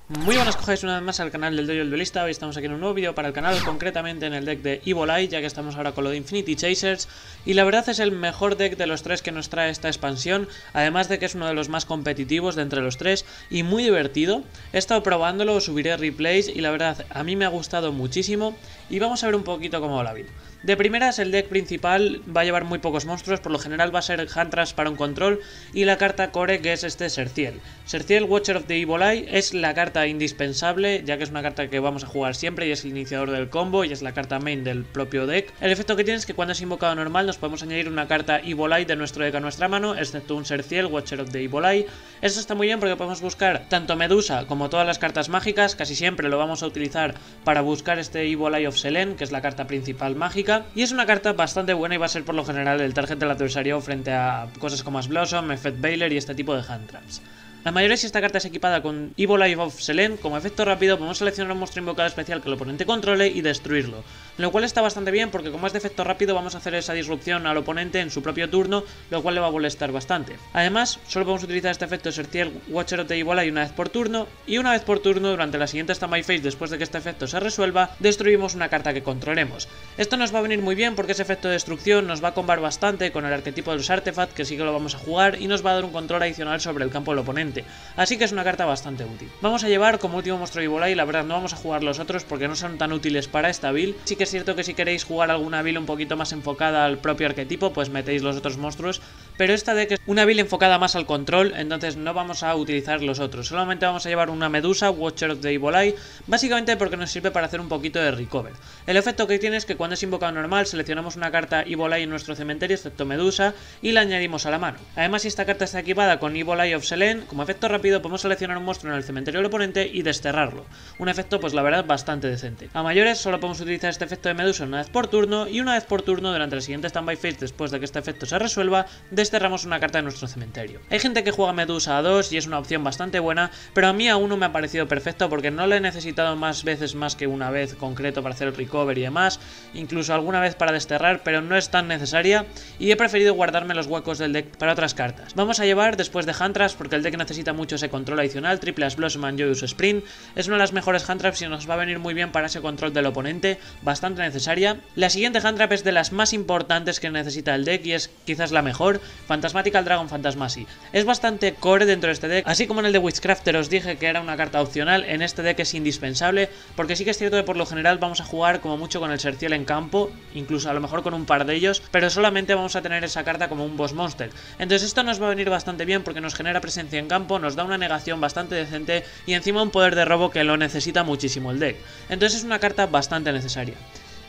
Muy buenas, cojáis una vez más al canal del Dojo del Duelista. Hoy estamos aquí en un nuevo vídeo para el canal, concretamente en el deck de Evil Eye, ya que estamos ahora con lo de Infinity Chasers. Y la verdad es el mejor deck de los tres que nos trae esta expansión, además de que es uno de los más competitivos de entre los tres y muy divertido. He estado probándolo, subiré replays y la verdad a mí me ha gustado muchísimo. Y vamos a ver un poquito cómo va la build. De primeras, el deck principal va a llevar muy pocos monstruos, por lo general va a ser Hand Traps para un control y la carta core, que es este Serciel. Serciel, Watcher of the Evil Eye, es la carta indispensable, ya que es una carta que vamos a jugar siempre y es el iniciador del combo y es la carta main del propio deck. El efecto que tiene es que cuando es invocado normal nos podemos añadir una carta Evil Eye de nuestro deck a nuestra mano, excepto un Serciel, Watcher of the Evil Eye. Eso está muy bien porque podemos buscar tanto Medusa como todas las cartas mágicas, casi siempre lo vamos a utilizar para buscar este Evil Eye of Selene, que es la carta principal mágica. Y es una carta bastante buena y va a ser por lo general el target del adversario frente a cosas como Blossom, Effect Veiler y este tipo de hand traps. La mayoría, si esta carta es equipada con Evil Eye of Selene, como efecto rápido podemos seleccionar un monstruo invocado especial que el oponente controle y destruirlo, lo cual está bastante bien porque como es de efecto rápido vamos a hacer esa disrupción al oponente en su propio turno, lo cual le va a molestar bastante. Además, solo podemos utilizar este efecto Serciel, Watcher of the Evil Eye una vez por turno, y una vez por turno durante la siguiente standby phase, después de que este efecto se resuelva, destruimos una carta que controlemos. Esto nos va a venir muy bien porque ese efecto de destrucción nos va a combar bastante con el arquetipo de los artefacts, que sí que lo vamos a jugar, y nos va a dar un control adicional sobre el campo del oponente. Así que es una carta bastante útil. Vamos a llevar como último monstruo Evil Eye, la verdad no vamos a jugar los otros porque no son tan útiles para esta build. Sí que es cierto que si queréis jugar alguna build un poquito más enfocada al propio arquetipo, pues metéis los otros monstruos, pero esta deck es una build enfocada más al control, entonces no vamos a utilizar los otros. Solamente vamos a llevar una Medusa, Watcher of the Evil Eye, básicamente porque nos sirve para hacer un poquito de recover. El efecto que tiene es que cuando es invocado normal seleccionamos una carta Evil Eye en nuestro cementerio, excepto Medusa, y la añadimos a la mano. Además, si esta carta está equipada con Evil Eye of Selene, como efecto rápido podemos seleccionar un monstruo en el cementerio del oponente y desterrarlo. Un efecto, pues la verdad, bastante decente. A mayores solo podemos utilizar este efecto de Medusa una vez por turno, y una vez por turno durante el siguiente standby phase, después de que este efecto se resuelva, desterramos una carta de nuestro cementerio. Hay gente que juega Medusa a 2 y es una opción bastante buena, pero a mí a 1 me ha parecido perfecto porque no la he necesitado más veces más que una vez concreto para hacer el recover y demás, incluso alguna vez para desterrar, pero no es tan necesaria y he preferido guardarme los huecos del deck para otras cartas. Vamos a llevar después de Hand Traps porque el deck necesita mucho ese control adicional. Triple Ash Blossom and Joyous Sprint es una de las mejores hand traps y nos va a venir muy bien para ese control del oponente, bastante necesaria. La siguiente hand trap es de las más importantes que necesita el deck y es quizás la mejor, Phantasmatical Dragon Phantasmacy. Es bastante core dentro de este deck, así como en el de Witchcrafter os dije que era una carta opcional, en este deck es indispensable porque sí que es cierto que por lo general vamos a jugar como mucho con el Serciel en campo, incluso a lo mejor con un par de ellos, pero solamente vamos a tener esa carta como un boss monster. Entonces esto nos va a venir bastante bien porque nos genera presencia en campo, nos da una negación bastante decente y encima un poder de robo que lo necesita muchísimo el deck. Entonces es una carta bastante necesaria.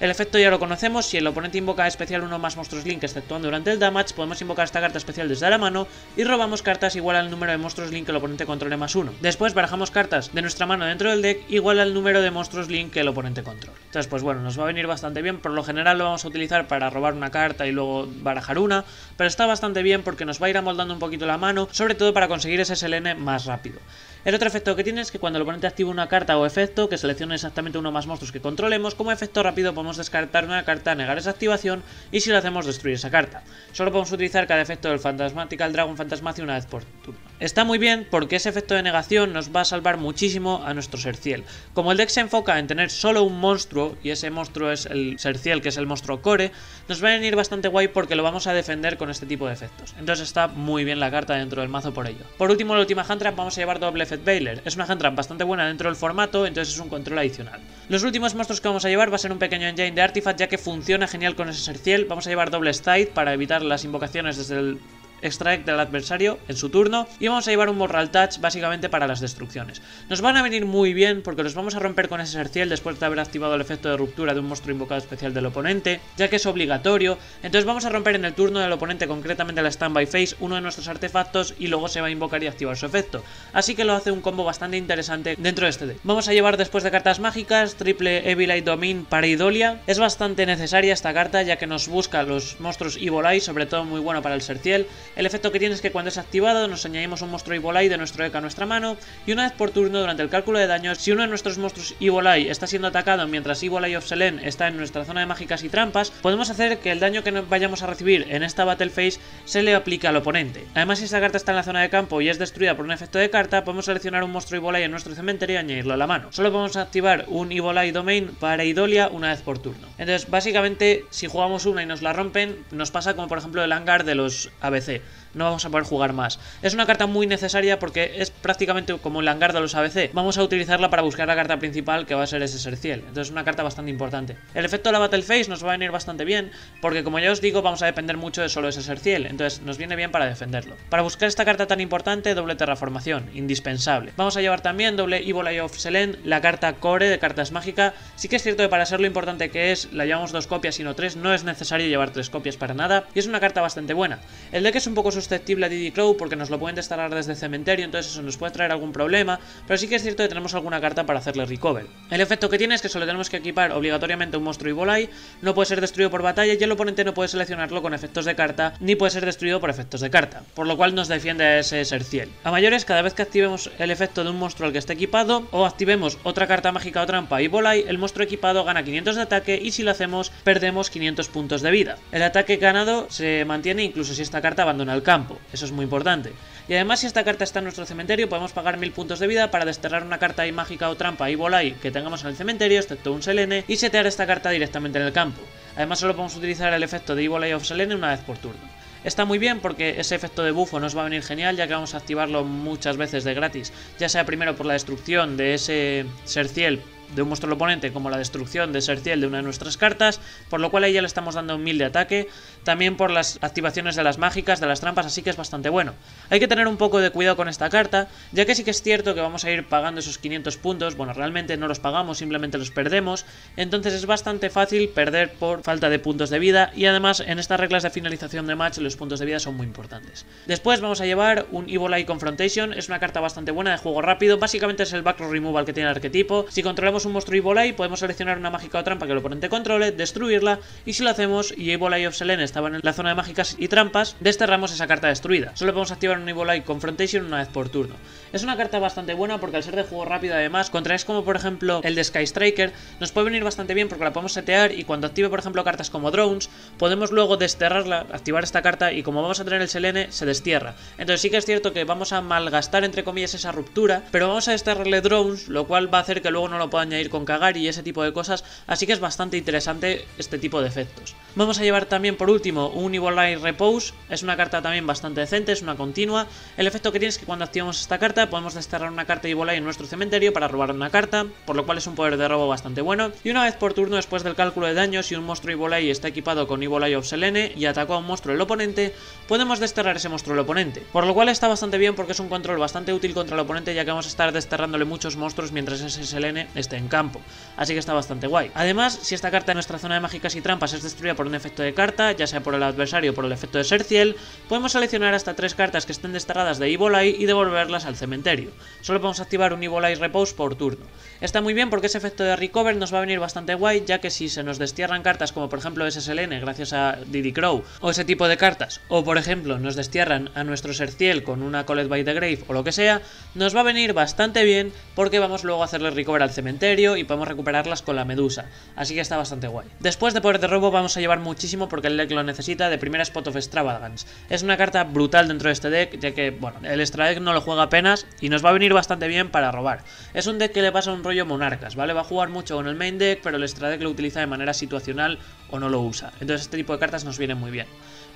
El efecto ya lo conocemos, si el oponente invoca especial uno más monstruos Link exceptuando durante el damage, podemos invocar esta carta especial desde la mano y robamos cartas igual al número de monstruos Link que el oponente controle más 1. Después barajamos cartas de nuestra mano dentro del deck igual al número de monstruos Link que el oponente controle. Entonces pues bueno, nos va a venir bastante bien, por lo general lo vamos a utilizar para robar una carta y luego barajar una, pero está bastante bien porque nos va a ir amoldando un poquito la mano, sobre todo para conseguir ese Selene más rápido. El otro efecto que tiene es que cuando el oponente activa una carta o efecto que seleccione exactamente uno más monstruos que controlemos, como efecto rápido podemos descartar una carta, negar esa activación y si lo hacemos destruir esa carta. Solo podemos utilizar cada efecto del Phantasmatical Dragon Phantasmacy una vez por turno. Está muy bien porque ese efecto de negación nos va a salvar muchísimo a nuestro Serciel. Como el deck se enfoca en tener solo un monstruo y ese monstruo es el Serciel, que es el monstruo core, nos va a venir bastante guay porque lo vamos a defender con este tipo de efectos. Entonces está muy bien la carta dentro del mazo por ello. Por último, la última hand trap vamos a llevar doble Effect Veiler. Es una hand trap bastante buena dentro del formato, entonces es un control adicional. Los últimos monstruos que vamos a llevar va a ser un pequeño engine de artifact, ya que funciona genial con ese Serciel. Vamos a llevar doble Stide para evitar las invocaciones desde el extract del adversario en su turno y vamos a llevar un Mortal Touch básicamente para las destrucciones. Nos van a venir muy bien porque los vamos a romper con ese Serciel después de haber activado el efecto de ruptura de un monstruo invocado especial del oponente, ya que es obligatorio. Entonces vamos a romper en el turno del oponente, concretamente la standby phase, uno de nuestros artefactos y luego se va a invocar y activar su efecto. Así que lo hace un combo bastante interesante dentro de este deck. Vamos a llevar después de cartas mágicas triple Evil Eye Domain para Idolia. Es bastante necesaria esta carta ya que nos busca los monstruos Evil Eye, sobre todo muy bueno para el Serciel. El efecto que tiene es que cuando es activado nos añadimos un monstruo Evil Eye de nuestro deck a nuestra mano, y una vez por turno durante el cálculo de daños, si uno de nuestros monstruos Evil Eye está siendo atacado mientras Evil Eye of Selene está en nuestra zona de mágicas y trampas, podemos hacer que el daño que vayamos a recibir en esta Battle Phase se le aplique al oponente. Además, si esta carta está en la zona de campo y es destruida por un efecto de carta, podemos seleccionar un monstruo Evil Eye en nuestro cementerio y añadirlo a la mano. Solo podemos activar un Evil Eye Domain para Idolia una vez por turno. Entonces, básicamente, si jugamos una y nos la rompen, nos pasa como por ejemplo el hangar de los ABC. No vamos a poder jugar más. Es una carta muy necesaria porque es prácticamente como el hangar de los ABC. Vamos a utilizarla para buscar la carta principal, que va a ser ese Serciel. Entonces es una carta bastante importante. El efecto de la Battle Phase nos va a venir bastante bien porque, como ya os digo, vamos a depender mucho de solo ese Serciel. Entonces nos viene bien para defenderlo. Para buscar esta carta tan importante, doble terraformación, indispensable. Vamos a llevar también doble Evil Eye of Selene, la carta core de cartas mágica. Sí que es cierto que para ser lo importante que es, la llevamos 2 copias y no 3. No es necesario llevar 3 copias para nada. Y es una carta bastante buena. El deck es un poco susceptible a DD Crow porque nos lo pueden desterrar desde el cementerio, entonces eso nos puede traer algún problema, pero sí que es cierto que tenemos alguna carta para hacerle recover. El efecto que tiene es que solo tenemos que equipar obligatoriamente un monstruo Evil Eye, no puede ser destruido por batalla y el oponente no puede seleccionarlo con efectos de carta, ni puede ser destruido por efectos de carta, por lo cual nos defiende a ese Serciel. A mayores, cada vez que activemos el efecto de un monstruo al que esté equipado, o activemos otra carta mágica o trampa Evil Eye, el monstruo equipado gana 500 de ataque y si lo hacemos, perdemos 500 puntos de vida. El ataque ganado se mantiene incluso si esta carta abandona el campo, eso es muy importante. Y además, si esta carta está en nuestro cementerio, podemos pagar 1000 puntos de vida para desterrar una carta mágica o trampa Evil Eye que tengamos en el cementerio, excepto un Selene, y setear esta carta directamente en el campo. Además, solo podemos utilizar el efecto de Evil Eye of Selene una vez por turno. Está muy bien porque ese efecto de bufo nos va a venir genial, ya que vamos a activarlo muchas veces de gratis, ya sea primero por la destrucción de ese Serciel de un monstruo del oponente, como la destrucción de Serciel de una de nuestras cartas, por lo cual ahí ya le estamos dando 1000 de ataque, también por las activaciones de las mágicas, de las trampas, así que es bastante bueno. Hay que tener un poco de cuidado con esta carta, ya que sí que es cierto que vamos a ir pagando esos 500 puntos, bueno, realmente no los pagamos, simplemente los perdemos, entonces es bastante fácil perder por falta de puntos de vida, y además en estas reglas de finalización de match los puntos de vida son muy importantes. Después vamos a llevar un Evil Eye Confrontation, es una carta bastante buena de juego rápido, básicamente es el backrow removal que tiene el arquetipo. Si controlamos un monstruo Evil Eye, podemos seleccionar una mágica o trampa que el oponente controle, destruirla, y si lo hacemos y Evil Eye of Selene estaba en la zona de mágicas y trampas, desterramos esa carta destruida. Solo podemos activar un Evil Eye Confrontation una vez por turno. Es una carta bastante buena porque al ser de juego rápido, además, contra es como por ejemplo el de Sky Striker, nos puede venir bastante bien porque la podemos setear y cuando active por ejemplo cartas como drones, podemos luego desterrarla, activar esta carta y como vamos a tener el Selene, se destierra. Entonces sí que es cierto que vamos a malgastar entre comillas esa ruptura, pero vamos a desterrarle drones, lo cual va a hacer que luego no lo pueda añadir con Kagari y ese tipo de cosas, así que es bastante interesante este tipo de efectos. Vamos a llevar también por último un Evil Eye Repose, es una carta también bastante decente, es una continua. El efecto que tiene es que cuando activamos esta carta podemos desterrar una carta Evil Eye en nuestro cementerio para robar una carta, por lo cual es un poder de robo bastante bueno. Y una vez por turno, después del cálculo de daño, si un monstruo Evil Eye está equipado con Evil Eye of Selene y atacó a un monstruo del oponente, podemos desterrar ese monstruo del oponente, por lo cual está bastante bien porque es un control bastante útil contra el oponente, ya que vamos a estar desterrándole muchos monstruos mientras ese Selene esté en campo, así que está bastante guay. Además, si esta carta en nuestra zona de mágicas y trampas es destruida por un efecto de carta, ya sea por el adversario o por el efecto de Serciel, podemos seleccionar hasta 3 cartas que estén desterradas de Evil Eye y devolverlas al cementerio. Solo podemos activar un Evil Eye Repose por turno. Está muy bien porque ese efecto de recover nos va a venir bastante guay, ya que si se nos destierran cartas como por ejemplo ese Selene gracias a DD Crow o ese tipo de cartas, o por ejemplo nos destierran a nuestro Serciel con una Collect by the Grave o lo que sea, nos va a venir bastante bien porque vamos luego a hacerle recover al cementerio y podemos recuperarlas con la medusa, así que está bastante guay. Después de poder de robo vamos a llevar muchísimo porque el deck lo necesita, de primera Spot of Extravagance. Es una carta brutal dentro de este deck, ya que bueno, el extra deck no lo juega apenas y nos va a venir bastante bien para robar. Es un deck que le pasa un rollo monarcas, ¿vale? Va a jugar mucho con el main deck, pero el extra deck lo utiliza de manera situacional o no lo usa. Entonces este tipo de cartas nos vienen muy bien.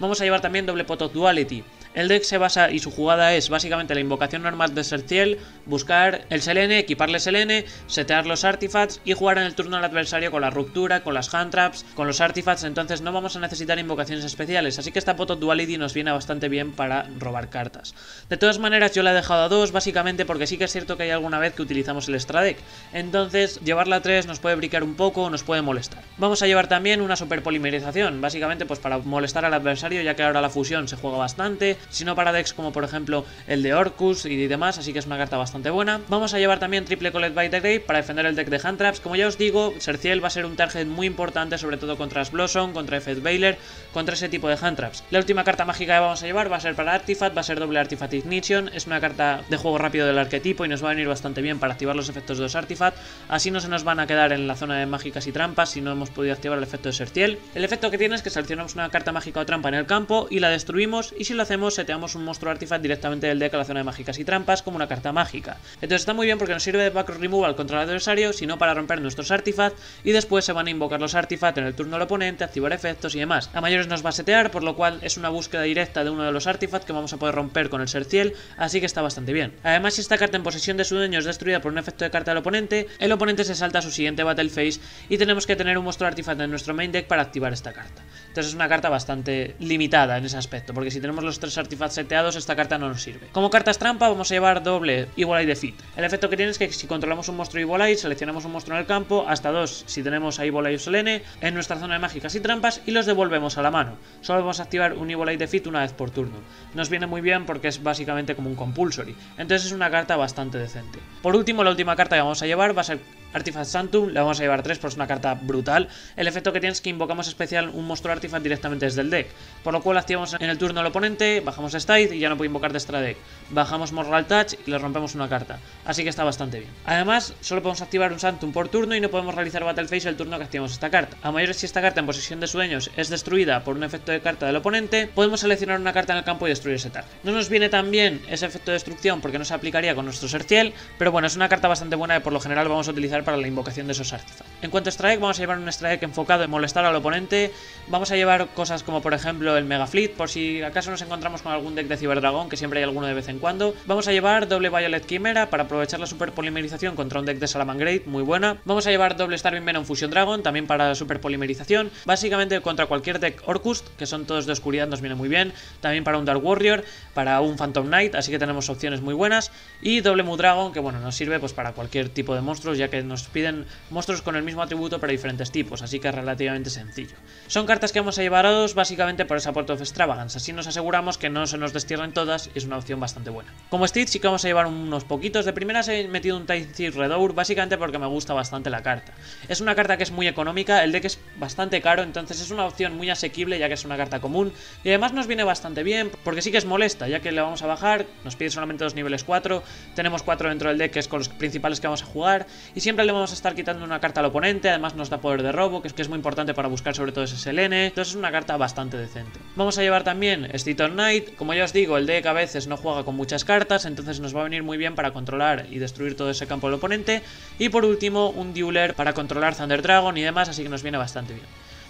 Vamos a llevar también doble Pot of Duality. El deck se basa y su jugada es básicamente la invocación normal de Serciel, buscar el Selene, equiparle Selene, setear los artifacts y jugar en el turno al adversario con la ruptura, con las hand traps, con los artifacts, entonces no vamos a necesitar invocaciones especiales, así que esta Pot of Duality nos viene bastante bien para robar cartas. De todas maneras yo la he dejado a 2 básicamente porque sí que es cierto que hay alguna vez que utilizamos el extra deck, entonces llevarla a 3 nos puede bricar un poco o nos puede molestar. Vamos a llevar también una super polimerización, básicamente pues para molestar al adversario, ya que ahora la fusión se juega bastante, sino para decks como por ejemplo el de Orcus y demás, así que es una carta bastante buena. Vamos a llevar también triple Collect by the Grave para defender el deck de Hand Traps. Como ya os digo, Serciel va a ser un target muy importante, sobre todo contra Blossom, contra Effect Veiler, contra ese tipo de Hand Traps. La última carta mágica que vamos a llevar va a ser para Artifact, va a ser doble Artifact Ignition, es una carta de juego rápido del arquetipo y nos va a venir bastante bien para activar los efectos de los Artifact, así no se nos van a quedar en la zona de mágicas y trampas si no hemos podido activar el efecto de Serciel. El efecto que tiene es que seleccionamos una carta mágica o trampa en el campo y la destruimos, y si lo hacemos seteamos un monstruo Artifact directamente del deck a la zona de mágicas y trampas como una carta mágica. Entonces está muy bien porque nos sirve de backroom removal contra el adversario, sino para romper nuestros Artifacts, y después se van a invocar los Artifacts en el turno del oponente, activar efectos y demás. A mayores nos va a setear, por lo cual es una búsqueda directa de uno de los Artifacts que vamos a poder romper con el Serciel, así que está bastante bien. Además, si esta carta en posesión de su dueño es destruida por un efecto de carta del oponente, el oponente se salta a su siguiente Battle Phase y tenemos que tener un monstruo Artifact en nuestro main deck para activar esta carta. Entonces es una carta bastante limitada en ese aspecto, porque si tenemos los 3 Artifacts seteados, esta carta no nos sirve. Como cartas trampa vamos a llevar doble Evil Eye Defeat. El efecto que tiene es que si controlamos un monstruo Evil Eye, seleccionamos un monstruo en el campo, hasta 2 si tenemos a Evil Eye o Selene, en nuestra zona de mágicas y trampas, y los devolvemos a la mano. Solo vamos a activar un Evil Eye Defeat una vez por turno. Nos viene muy bien porque es básicamente como un compulsory, entonces es una carta bastante decente. Por último, la última carta que vamos a llevar va a ser Artifact Sanctum, le vamos a llevar 3 porque es una carta brutal. El efecto que tiene es que invocamos especial un monstruo Artifact directamente desde el deck, por lo cual activamos en el turno del oponente, bajamos Stide y ya no puede invocar de extra deck. Bajamos Moral Touch y le rompemos una carta, así que está bastante bien. Además, solo podemos activar un Sanctum por turno y no podemos realizar Battle Phase el turno que activamos esta carta. A mayores, si esta carta en posesión de su dueño es destruida por un efecto de carta del oponente, podemos seleccionar una carta en el campo y destruir ese target. No nos viene tan bien ese efecto de destrucción porque no se aplicaría con nuestro Serciel, pero bueno, es una carta bastante buena que por lo general vamos a utilizar para la invocación de esos artifacts. En cuanto a Strike, vamos a llevar un Strike enfocado en molestar al oponente. Vamos a llevar cosas como por ejemplo el Mega Fleet, por si acaso nos encontramos con algún deck de Ciberdragón, que siempre hay alguno de vez en cuando. Vamos a llevar doble Violet Chimera para aprovechar la super polimerización contra un deck de Salamangreat, muy buena. Vamos a llevar doble Starving Venom Fusion Dragon, también para super polimerización. Básicamente contra cualquier deck Orcust, que son todos de oscuridad, nos viene muy bien. También para un Dark Warrior, para un Phantom Knight, así que tenemos opciones muy buenas. Y doble Mudragon, que bueno, nos sirve pues para cualquier tipo de monstruos, ya que nos piden monstruos con el mismo atributo para diferentes tipos, así que es relativamente sencillo. Son cartas que vamos a llevar a dos básicamente por esa Port of Extravagance, así nos aseguramos que no se nos destierren todas y es una opción bastante buena. Como Stitch sí que vamos a llevar unos poquitos. De primeras he metido un Tide Thief Redour básicamente porque me gusta bastante la carta. Es una carta que es muy económica, el deck es bastante caro, entonces es una opción muy asequible ya que es una carta común y además nos viene bastante bien porque sí que es molesta, ya que le vamos a bajar, nos pide solamente 2 niveles 4, tenemos 4 dentro del deck que es con los principales que vamos a jugar y siempre le vamos a estar quitando una carta al oponente, además nos da poder de robo, que es muy importante para buscar sobre todo ese Selene, entonces es una carta bastante decente. Vamos a llevar también Stiton Knight, como ya os digo, el deck a veces no juega con muchas cartas, entonces nos va a venir muy bien para controlar y destruir todo ese campo del oponente, y por último un Dueler para controlar Thunder Dragon y demás, así que nos viene bastante bien.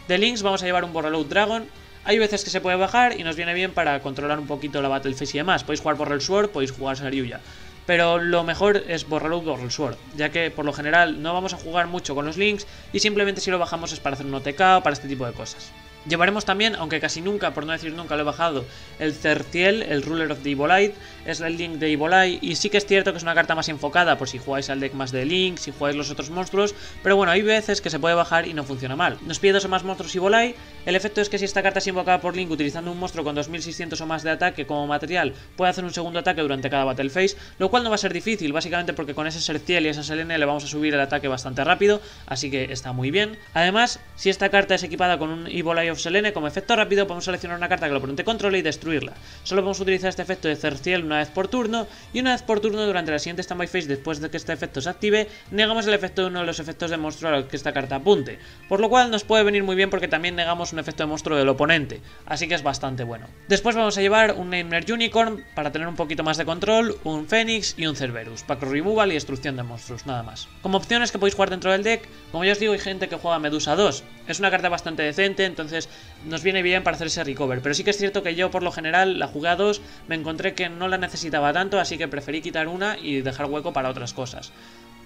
De Links vamos a llevar un Borreload Dragon. Hay veces que se puede bajar y nos viene bien para controlar un poquito la Battle Phase y demás. Podéis jugar Borrel Sword, podéis jugar Saryuya, pero lo mejor es Borreload Borrel Sword, ya que por lo general no vamos a jugar mucho con los links y simplemente si lo bajamos es para hacer un OTK o para este tipo de cosas. Llevaremos también, aunque casi nunca, por no decir nunca lo he bajado, el Serciel, el Ruler of the Evil Eye, es el link de Evil Eye, y sí que es cierto que es una carta más enfocada por si jugáis al deck más de Link, si jugáis los otros monstruos, pero bueno, hay veces que se puede bajar y no funciona mal. Nos pide 2 o más monstruos Evil Eye, el efecto es que si esta carta es invocada por Link utilizando un monstruo con 2600 o más de ataque como material, puede hacer un segundo ataque durante cada Battle Phase, lo cual no va a ser difícil, básicamente porque con ese Serciel y esa Selene le vamos a subir el ataque bastante rápido, así que está muy bien. Además, si esta carta es equipada con un Evil Eye of Selene, como efecto rápido podemos seleccionar una carta que el oponente controle y destruirla. Solo podemos utilizar este efecto de Serciel una vez por turno, y una vez por turno durante la siguiente standby phase después de que este efecto se active, negamos el efecto de uno de los efectos de monstruo al que esta carta apunte, por lo cual nos puede venir muy bien porque también negamos un efecto de monstruo del oponente, así que es bastante bueno. Después vamos a llevar un Nightmare Unicorn para tener un poquito más de control, un Fénix y un Cerberus, Backroom Removal y destrucción de monstruos, nada más. Como opciones que podéis jugar dentro del deck, como ya os digo, hay gente que juega Medusa 2, es una carta bastante decente, entonces nos viene bien para hacer ese recover, pero sí que es cierto que yo por lo general la jugué a 2, me encontré que no la necesitaba tanto, así que preferí quitar una y dejar hueco para otras cosas.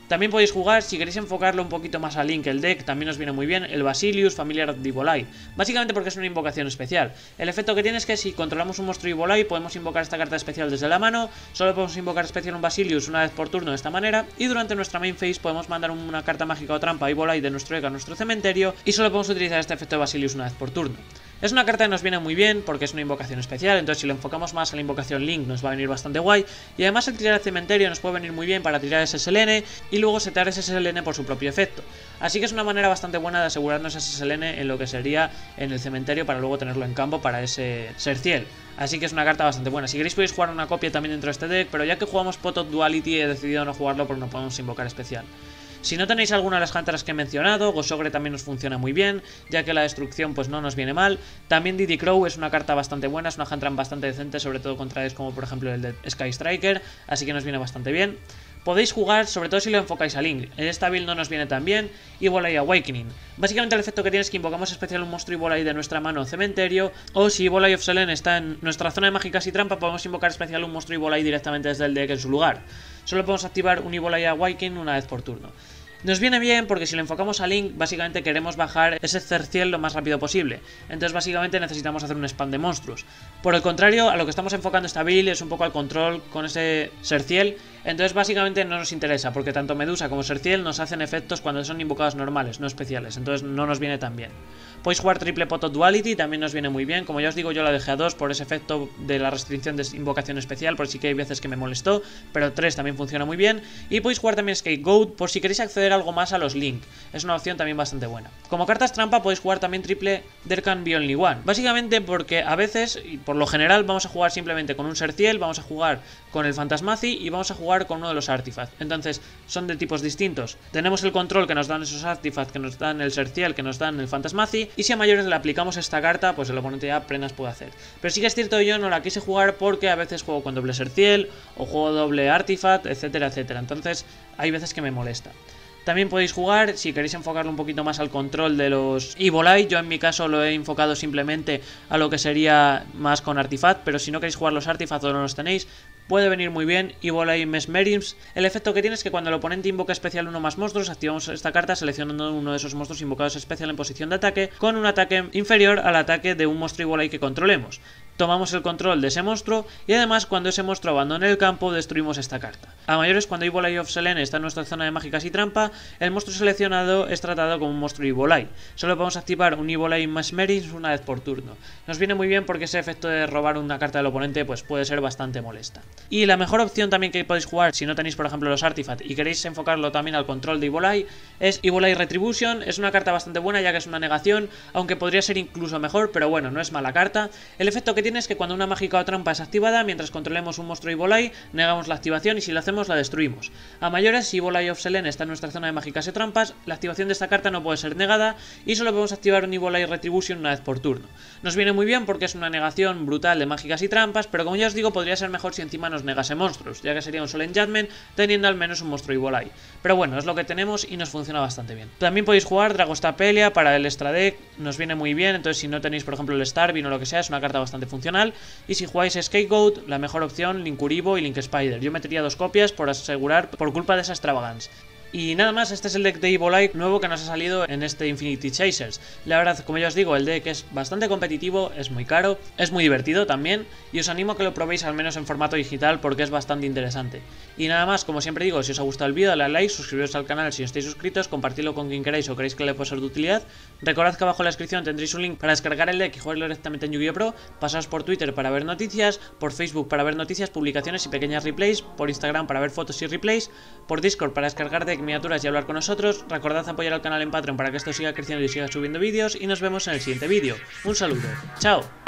También podéis jugar, si queréis enfocarlo un poquito más a Link, el deck también os viene muy bien, el Basilius Familiar de Evil Eye, básicamente porque es una invocación especial. El efecto que tiene es que si controlamos un monstruo Evil Eye podemos invocar esta carta especial desde la mano, solo podemos invocar especial un Basilius una vez por turno de esta manera, y durante nuestra main phase podemos mandar una carta mágica o trampa Evil Eye de nuestro deck a nuestro cementerio, y solo podemos utilizar este efecto de Basilius una vez por turno. Es una carta que nos viene muy bien porque es una invocación especial, entonces si lo enfocamos más a la invocación Link nos va a venir bastante guay. Y además el tirar al cementerio nos puede venir muy bien para tirar SSLN y luego setear SSLN por su propio efecto. Así que es una manera bastante buena de asegurarnos SSLN en lo que sería en el cementerio para luego tenerlo en campo para ese Serciel. Así que es una carta bastante buena. Si queréis podéis jugar una copia también dentro de este deck, pero ya que jugamos Pot of Duality he decidido no jugarlo porque no podemos invocar especial. Si no tenéis alguna de las Hunters que he mencionado, Gosogre también nos funciona muy bien, ya que la destrucción pues no nos viene mal. También Diddy Crow es una carta bastante buena, es una Huntran bastante decente, sobre todo contra decks como por ejemplo el de Sky Striker, así que nos viene bastante bien. Podéis jugar, sobre todo si lo enfocáis a Link. En esta build no nos viene tan bien. Evolai Awakening. Básicamente el efecto que tiene es que invocamos especial un monstruo Evolai de nuestra mano o cementerio. O si Evolai of Selene está en nuestra zona de mágicas y trampa, podemos invocar especial un monstruo Evolai directamente desde el deck en su lugar. Solo podemos activar un Evolai Awakening una vez por turno. Nos viene bien porque si lo enfocamos a Link, básicamente queremos bajar ese Serciel lo más rápido posible. Entonces básicamente necesitamos hacer un spam de monstruos. Por el contrario, a lo que estamos enfocando esta build es un poco al control con ese Serciel. Entonces básicamente no nos interesa, porque tanto Medusa como Serciel nos hacen efectos cuando son invocados normales, no especiales. Entonces no nos viene tan bien. Podéis jugar triple Pot of Duality, también nos viene muy bien. Como ya os digo, yo la dejé a 2 por ese efecto de la restricción de invocación especial, por si que hay veces que me molestó, pero 3 también funciona muy bien. Y podéis jugar también Scapegoat por si queréis acceder algo más a los Link. Es una opción también bastante buena. Como cartas trampa podéis jugar también triple There Can Be Only One. Básicamente porque a veces, y por lo general, vamos a jugar simplemente con un Serciel, vamos a jugar con el Phantasmazi y vamos a jugar con uno de los Artifacts. Entonces son de tipos distintos. Tenemos el control que nos dan esos Artifacts, que nos dan el Serciel, que nos dan el Phantasmazi, y si a mayores le aplicamos esta carta, pues el oponente ya apenas puede hacer. Pero sí que es cierto, yo no la quise jugar porque a veces juego con doble Serciel o juego doble Artifact, etcétera, etcétera. Entonces hay veces que me molesta. También podéis jugar, si queréis enfocarlo un poquito más al control de los Evolai. Yo en mi caso lo he enfocado simplemente a lo que sería más con Artifact, pero si no queréis jugar los Artifacts o no los tenéis, puede venir muy bien Evolai Mesmerism. El efecto que tiene es que cuando el oponente invoca especial uno más monstruos, activamos esta carta seleccionando uno de esos monstruos invocados especial en posición de ataque, con un ataque inferior al ataque de un monstruo Evolai que controlemos. Tomamos el control de ese monstruo y además cuando ese monstruo abandone el campo destruimos esta carta. A mayores, cuando Evolai of Selene está en nuestra zona de mágicas y trampa, el monstruo seleccionado es tratado como un monstruo Evolai. Solo podemos activar un Evolai Mesmerism una vez por turno. Nos viene muy bien porque ese efecto de robar una carta del oponente pues puede ser bastante molesta. Y la mejor opción también que podéis jugar si no tenéis por ejemplo los Artifacts y queréis enfocarlo también al control de Evolai es Evolai Retribution. Es una carta bastante buena ya que es una negación, aunque podría ser incluso mejor, pero bueno, no es mala carta. El efecto que tiene es que cuando una mágica o trampa es activada, mientras controlemos un monstruo Evolai, negamos la activación y si lo hacemos la destruimos. A mayores, si Evolai of Selene está en nuestra zona de mágicas y trampas, la activación de esta carta no puede ser negada y solo podemos activar un Evolai Retribution una vez por turno. Nos viene muy bien porque es una negación brutal de mágicas y trampas, pero como ya os digo, podría ser mejor si encima nos negase monstruos, ya que sería un solo enchantment teniendo al menos un monstruo Evolai. Pero bueno, es lo que tenemos y nos funciona bastante bien. También podéis jugar Dragostapelia para el extra deck, nos viene muy bien, entonces si no tenéis por ejemplo el Starving o lo que sea, es una carta bastante funcional. Y si jugáis Scapegoat, la mejor opción, Linkuriboh y Link Spider. Yo metería 2 copias por asegurar, por culpa de esa Extravagance. Y nada más, este es el deck de Evolai nuevo que nos ha salido en este Infinity Chasers. La verdad, como ya os digo, el deck es bastante competitivo, es muy caro, es muy divertido también, y os animo a que lo probéis al menos en formato digital porque es bastante interesante. Y nada más, como siempre digo, si os ha gustado el vídeo, dale a like, suscribiros al canal si no estáis suscritos, compartidlo con quien queráis o creéis que le puede ser de utilidad. Recordad que abajo en la descripción tendréis un link para descargar el deck y jugarlo directamente en Yu-Gi-Oh! Pro. Pasaos por Twitter para ver noticias, por Facebook para ver noticias, publicaciones y pequeñas replays, por Instagram para ver fotos y replays, por Discord para descargar deck, miniaturas y hablar con nosotros. Recordad apoyar al canal en Patreon para que esto siga creciendo y siga subiendo vídeos y nos vemos en el siguiente vídeo. Un saludo, chao.